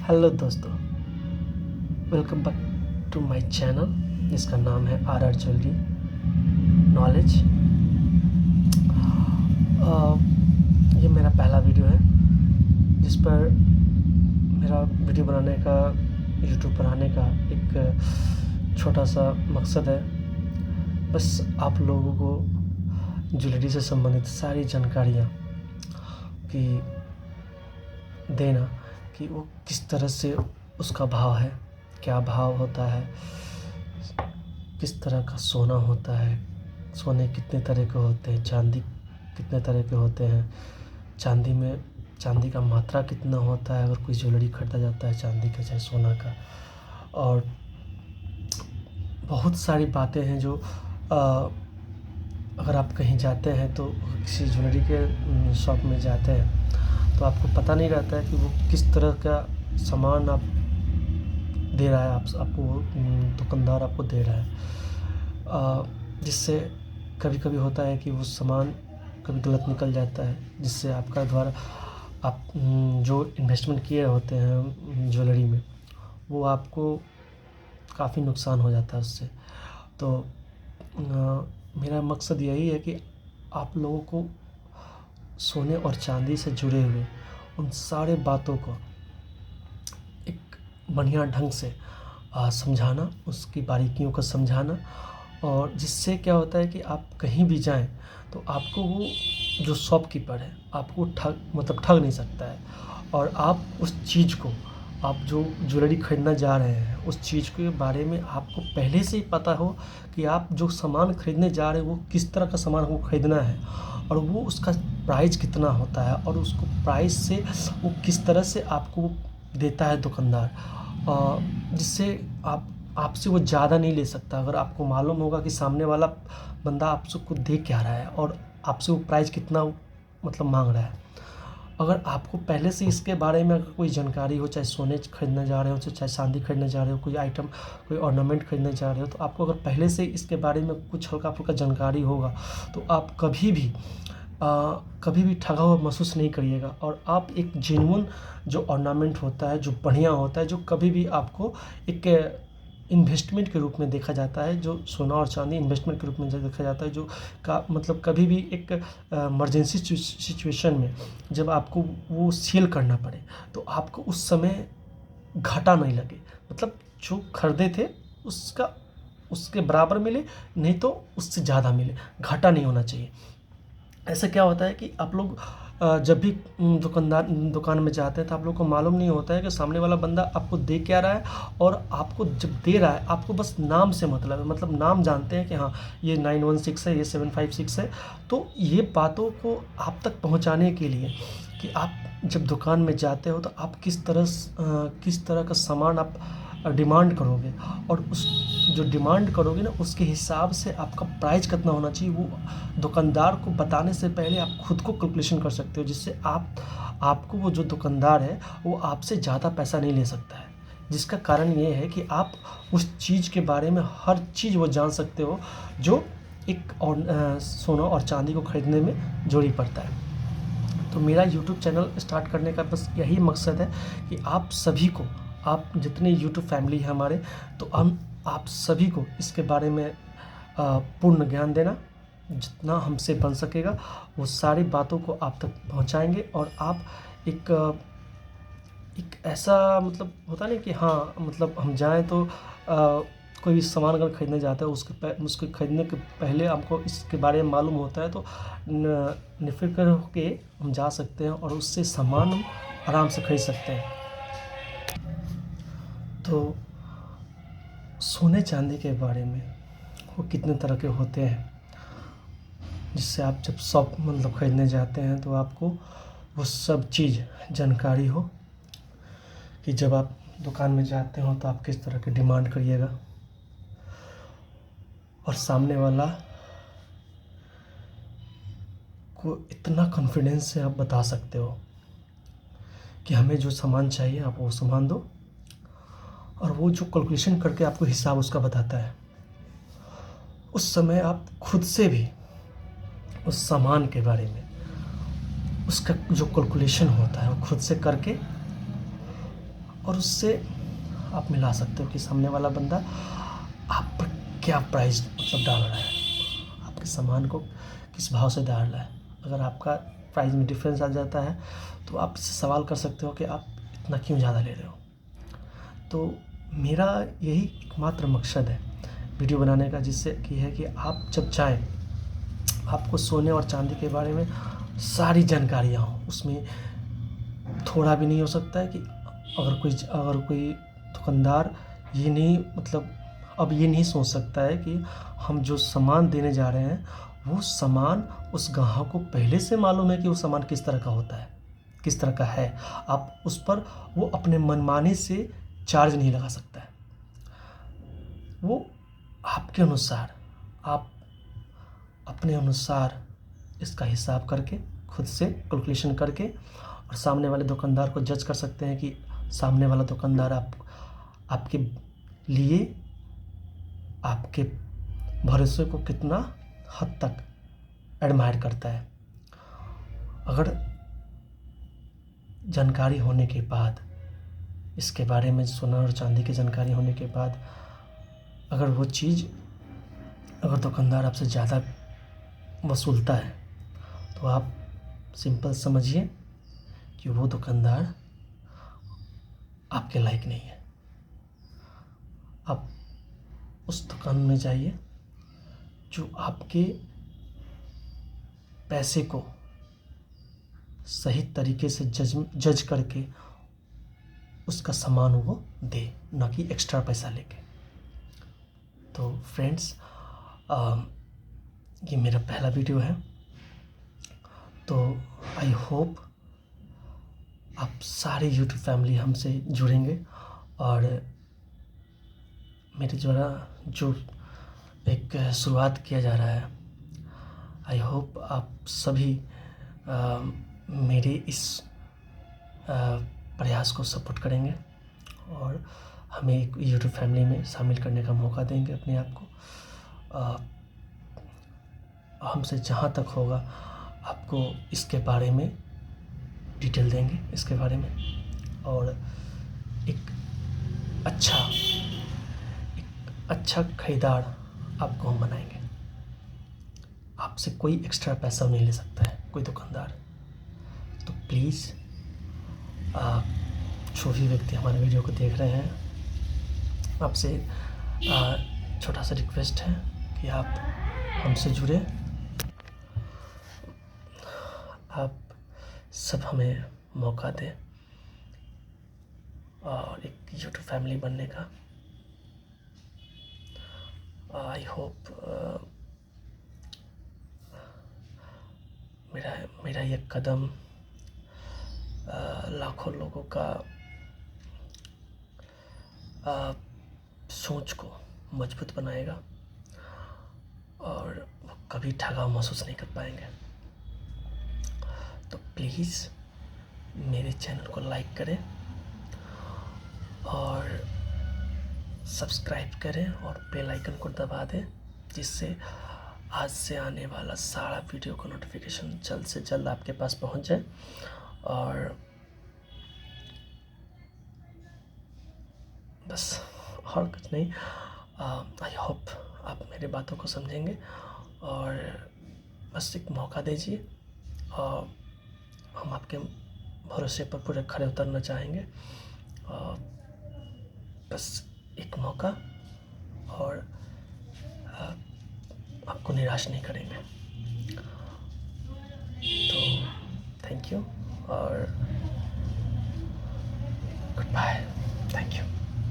Hello दोस्तों, welcome back to my channel जिसका नाम है आर ज्वेलरी नॉलेज। ये मेरा पहला वीडियो है जिस पर मेरा वीडियो बनाने का, यूट्यूब पर आने का एक छोटा सा मकसद है। बस आप लोगों को ज्वेलरी से संबंधित सारी जानकारियाँ की देना कि वो किस तरह से उसका भाव है, क्या भाव होता है, किस तरह का सोना होता है, सोने कितने तरह के होते हैं, चांदी कितने तरह के होते हैं, चांदी का मात्रा कितना होता है अगर कोई ज्वेलरी खरीदा जाता है चांदी का चाहे सोना का। और बहुत सारी बातें हैं जो अगर आप कहीं जाते हैं तो किसी ज्वेलरी के शॉप में जाते हैं तो आपको पता नहीं रहता है कि वो किस तरह का सामान आप दे रहा है, आपको दुकानदार आपको दे रहा है, जिससे कभी कभी होता है कि वो सामान कभी गलत निकल जाता है, जिससे आपका द्वारा आप जो इन्वेस्टमेंट किए होते हैं ज्वेलरी में वो आपको काफ़ी नुकसान हो जाता है उससे। तो मेरा मकसद यही है कि आप लोगों को सोने और चांदी से जुड़े हुए उन सारे बातों को एक बढ़िया ढंग से समझाना, उसकी बारीकियों को समझाना, और जिससे क्या होता है कि आप कहीं भी जाएं तो आपको वो जो शॉपकीपर है आपको ठग नहीं सकता है। और आप उस चीज़ को, आप जो ज्वेलरी खरीदना जा रहे हैं उस चीज़ के बारे में आपको पहले से ही पता हो कि आप जो सामान खरीदने जा रहे हैं वो किस तरह का सामान आपको खरीदना है और वो उसका प्राइस कितना होता है और उसको प्राइस से वो किस तरह से आपको देता है दुकानदार, जिससे आपसे वो ज़्यादा नहीं ले सकता। अगर आपको मालूम होगा कि सामने वाला बंदा आपसे को दे क्या रहा है और आपसे वो प्राइस कितना मतलब मांग रहा है, अगर आपको पहले से इसके बारे में अगर कोई जानकारी हो, चाहे सोने खरीदने जा रहे हो, चाहे चांदी खरीदने जा रहे हो, कोई आइटम, कोई ऑर्नामेंट खरीदने जा रहे हो, तो आपको अगर पहले से इसके बारे में कुछ हल्का फुल्का जानकारी होगा तो आप कभी भी ठगा हुआ महसूस नहीं करिएगा। और आप एक जेन्युइन जो ऑर्नामेंट होता है, जो बढ़िया होता है, जो कभी भी आपको एक इन्वेस्टमेंट के रूप में देखा जाता है, जो सोना और चांदी इन्वेस्टमेंट के रूप में देखा जाता है, जो का मतलब कभी भी एक इमरजेंसी सिचुएशन में जब आपको वो सेल करना पड़े तो आपको उस समय घाटा नहीं लगे, मतलब जो खरीदे थे उसके बराबर मिले, नहीं तो उससे ज़्यादा मिले, घाटा नहीं होना चाहिए। ऐसे क्या होता है कि आप लोग जब भी दुकान में जाते हैं तो आप लोग को मालूम नहीं होता है कि सामने वाला बंदा आपको दे क्या रहा है, और आपको जब दे रहा है आपको बस नाम से मतलब है, मतलब नाम जानते हैं कि हाँ ये 916 है, ये 756 है। तो ये बातों को आप तक पहुंचाने के लिए कि आप जब दुकान में जाते हो तो आप किस तरह का सामान आप डिमांड करोगे, और उस जो डिमांड करोगे ना उसके हिसाब से आपका प्राइस कितना होना चाहिए वो दुकानदार को बताने से पहले आप खुद को कैलकुलेशन कर सकते हो, जिससे आपको वो जो दुकानदार है वो आपसे ज़्यादा पैसा नहीं ले सकता है। जिसका कारण ये है कि आप उस चीज़ के बारे में हर चीज़ वो जान सकते हो जो एक और सोना और चांदी को खरीदने में जोड़ी पड़ता है। तो मेरा यूट्यूब चैनल स्टार्ट करने का बस यही मकसद है कि आप सभी को, आप जितने यूट्यूब फैमिली है हमारे, तो हम आप सभी को इसके बारे में पूर्ण ज्ञान देना, जितना हमसे बन सकेगा वो सारी बातों को आप तक पहुंचाएंगे। और आप एक ऐसा मतलब होता नहीं कि हाँ मतलब हम जाएं तो कोई भी सामान अगर खरीदने जाता है उसके खरीदने के पहले हमको इसके बारे में मालूम होता है तो निफिक्र होके हम जा सकते हैं और उससे सामान हम आराम से खरीद सकते हैं। तो सोने चांदी के बारे में वो कितने तरह के होते हैं, जिससे आप जब शॉप मतलब खरीदने जाते हैं तो आपको वो सब चीज़ जानकारी हो कि जब आप दुकान में जाते हो तो आप किस तरह की डिमांड करिएगा और सामने वाला को इतना कॉन्फिडेंस से आप बता सकते हो कि हमें जो सामान चाहिए आप वो सामान दो, और वो जो कैलकुलेशन करके आपको हिसाब उसका बताता है, उस समय आप खुद से भी उस सामान के बारे में उसका जो कैलकुलेशन होता है वो खुद से करके और उससे आप मिला सकते हो कि सामने वाला बंदा आप पर क्या प्राइस मतलब डाल रहा है, आपके सामान को किस भाव से डाल रहा है। अगर आपका प्राइस में डिफरेंस आ जाता है तो आप इससे सवाल कर सकते हो कि आप इतना क्यों ज़्यादा ले रहे हो। तो मेरा यही एकमात्र मकसद है वीडियो बनाने का, जिससे कि है कि आप जब चाहें आपको सोने और चांदी के बारे में सारी जानकारियाँ हों। उसमें थोड़ा भी नहीं हो सकता है कि अगर कोई दुकानदार ये नहीं मतलब अब ये नहीं सोच सकता है कि हम जो सामान देने जा रहे हैं वो सामान उस ग्राहक को पहले से मालूम है कि वो सामान किस तरह का होता है, किस तरह का है। आप उस पर वो अपने मनमाने से चार्ज नहीं लगा सकता है। वो आपके अनुसार, आप अपने अनुसार इसका हिसाब करके, खुद से कैलकुलेशन करके, और सामने वाले दुकानदार को जज कर सकते हैं कि सामने वाला दुकानदार आपके लिए आपके भरोसे को कितना हद तक एडमायर करता है। अगर जानकारी होने के बाद, इसके बारे में सोना और चांदी की जानकारी होने के बाद, अगर वो चीज़ अगर दुकानदार आपसे ज़्यादा वसूलता है तो आप सिंपल समझिए कि वो दुकानदार आपके लायक नहीं है। आप उस दुकान में जाइए जो आपके पैसे को सही तरीके से जज करके उसका सामान वो दे, ना कि एक्स्ट्रा पैसा लेके। तो फ्रेंड्स, ये मेरा पहला वीडियो है, तो आई होप आप सारे यूट्यूब फैमिली हमसे जुड़ेंगे और मेरे द्वारा जो एक शुरुआत किया जा रहा है, आई होप आप सभी मेरे इस प्रयास को सपोर्ट करेंगे और हमें एक यूट्यूब फैमिली में शामिल करने का मौका देंगे अपने आप को। हमसे जहाँ तक होगा आपको इसके बारे में डिटेल देंगे, इसके बारे में, और एक अच्छा खरीदार आपको हम बनाएंगे। आपसे कोई एक्स्ट्रा पैसा नहीं ले सकता है कोई दुकानदार। तो प्लीज़ जो भी व्यक्ति हमारे वीडियो को देख रहे हैं, आपसे छोटा सा रिक्वेस्ट है कि आप हमसे जुड़े। आप सब हमें मौका दें और एक यूट्यूब फैमिली बनने का। आई होप मेरा ये कदम लाखों लोगों का सोच को मजबूत बनाएगा और वो कभी ठगा महसूस नहीं कर पाएंगे। तो प्लीज़ मेरे चैनल को लाइक करें और सब्सक्राइब करें और बेल आइकन को दबा दें, जिससे आज से आने वाला सारा वीडियो का नोटिफिकेशन जल्द से जल्द आपके पास पहुंच जाए। और बस और कुछ नहीं। आई होप आप मेरी बातों को समझेंगे और बस एक मौका दीजिए, और हम आपके भरोसे पर पूरे खड़े उतरना चाहेंगे। बस एक मौका, और आपको निराश नहीं करेंगे। तो थैंक यू और गुड बाय। Thank you.